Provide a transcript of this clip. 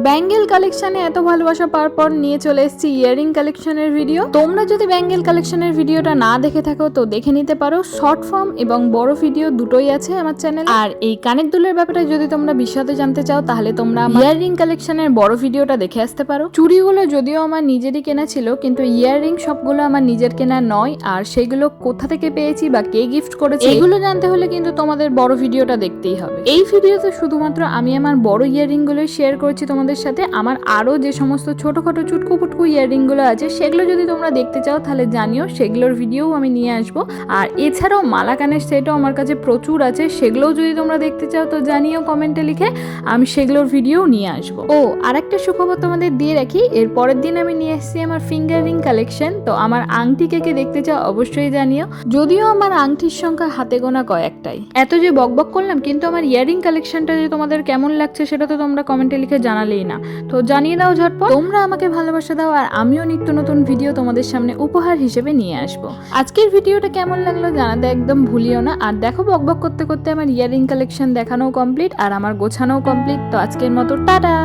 Bangle কালেকশনে এত ভালোবাসা পাওয়ার পর নিয়ে চলে এসেছি ইয়ারিং কালেকশনের ভিডিও। তোমরা যদি ব্যাঙ্গেল কালেকশনের ভিডিওটা না দেখে থাকো তো দেখে নিতে পারো। শর্ট ফর্ম এবং বড় ভিডিও দুটোই আছে আমার চ্যানেলে। আর এই কানের দুলের ব্যাপারে যদি তোমরা বিশদে জানতে চাও তাহলে তোমরা ইয়ারিং কালেকশনের বড় ভিডিওটা দেখে আসতে পারো। চুড়িগুলো যদিও আমার নিজেরই কেনা ছিল, কিন্তু ইয়ারিং সবগুলো আমার নিজের কেনা নয়। আর সেগুলো কোথা থেকে পেয়েছি বা কে গিফট করেছে এগুলো জানতে হলে কিন্তু তোমাদের বড় ভিডিওটা দেখতেই হবে। এই ভিডিওতে শুধুমাত্র আমি আমার বড় ইয়ারিং গুলো শেয়ার করছি তোমাদের সাথে। আমার আরো যে সমস্ত ছোটখাটো চুটকু পুটকু ইয়ারিং গুলো আছে সেগুলো যদি তোমরা দেখতে চাও তাহলে জানিও, সেগুলোর ভিডিও আমি নিয়ে আসবো। আর এছাড়াও মালা কানের সেটও আমার কাছে প্রচুর আছে, সেগুলোও যদি তোমরা দেখতে চাও তো জানিও কমেন্টে লিখে, আমি সেগুলোর ভিডিও নিয়ে আসবো। ও আরেকটা সুখবর তোমাদের দিয়ে রাখি, এর পরের দিন আমি নিয়ে এসেছি আমার ফিঙ্গার রিং কালেকশন। তো আমার আংটি কে দেখতে চাও অবশ্যই জানিও, যদিও আমার আংটির সংখ্যা হাতে গোনা কয়েকটাই। এত যে বকবক করলাম, কিন্তু আমার ইয়ারিং কালেকশনটা যে তোমাদের কেমন লাগছে সেটা তো তোমরা কমেন্টে লিখে জানালেই না, তো জানিয়ে দাও ঝটপট। তোমরা আমাকে ভালোবাসা দাও আর আমিও নিত্য নতুন ভিডিও তোমাদের সামনে উপহার হিসেবে নিয়ে আসবো। আজকের ভিডিওটা কেমন লাগলো জানাতে একদম ভুলিও না। আর দেখো বকবক করতে করতে আমার ইয়ারিং কালেকশন দেখানো কমপ্লিট আর আমার গোছানো কমপ্লিট। তো আজকের মতো টাটা।